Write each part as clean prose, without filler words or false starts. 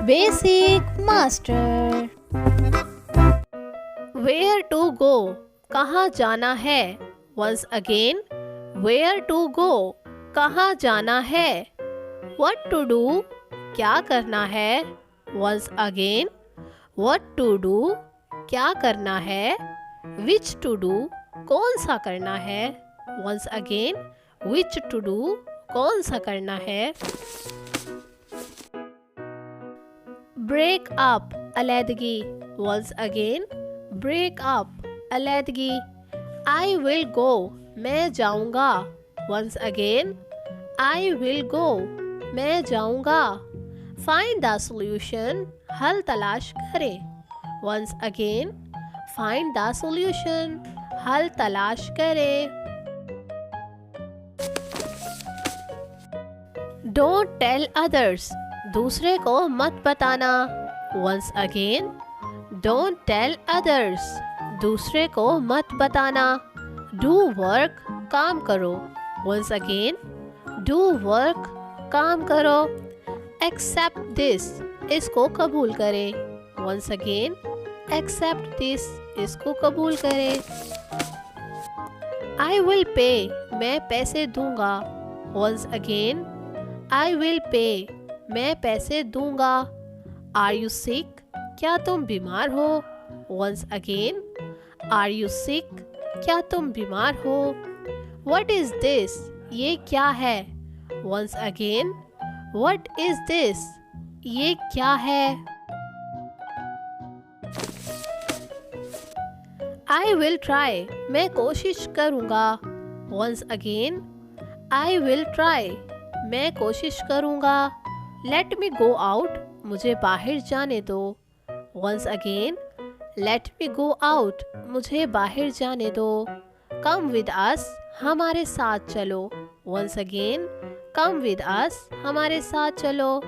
Basic master. Where to go, कहाँ जाना है। Once again, where to go, कहाँ जाना है। व्हाट टू डू, क्या करना है। Once again, what to do, क्या करना है। विच टू डू, कौन सा करना है। Once again, which to do, कौन सा करना है। ब्रेक अप, अलैदगी। वंस अगेन, ब्रेक अप, अलैदगी। आई विल गो, मैं जाऊंगा। Once again, I will go, मैं जाऊंगा। फाइंड द सॉल्यूशन, हल तलाश करें। Once again, find the solution, हल तलाश करें। डोंट टेल अदर्स, दूसरे को मत बताना। Once again, don't tell others, दूसरे को मत बताना। डू वर्क, काम करो। वंस अगेन, डू वर्क, काम करो। एक्सेप्ट दिस, इसको कबूल करें। वंस अगेन, एक्सेप्ट दिस, इसको कबूल करें। आई विल पे, मैं पैसे दूंगा। Once again, I will pay, मैं पैसे दूंगा। आर यू सिक, क्या तुम बीमार हो। Once again, are you sick, क्या तुम बीमार हो। व्हाट इज दिस, ये क्या है। Once again, what is this, ये क्या है। आई विल ट्राई, मैं कोशिश करूंगा। Once again, I will try, मैं कोशिश करूंगा। लेट मी गो आउट, मुझे बाहर जाने दो। Once again, let me go out, मुझे बाहर जाने दो। कम विद अस, हमारे साथ चलो। Once again, come with us, हमारे साथ चलो।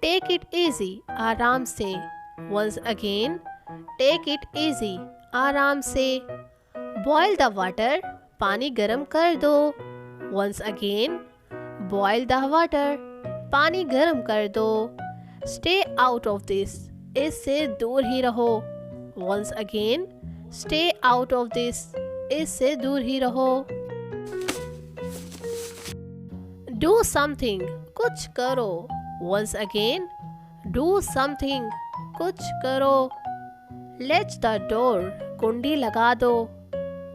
टेक इट इजी, आराम से। Once again, take it easy, आराम से। बॉयल द वाटर, पानी गर्म कर दो। Once again, boil the water, पानी गर्म कर दो। स्टे आउट ऑफ दिस, इससे दूर ही रहो। Once again, stay out of this, इससे दूर ही रहो। डू समथिंग, कुछ करो। वंस अगेन, डू समथिंग, कुछ करो। लेच द डोर, कुंडी लगा दो।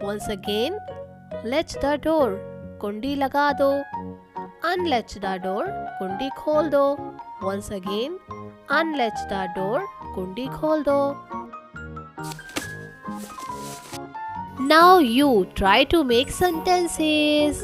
Once again, latch the door, कुंडी लगा दो। अनलेच द डोर, कुंडी खोल दो। Once again, unlatch the door, कुंडी खोल दो। Now you try to make sentences.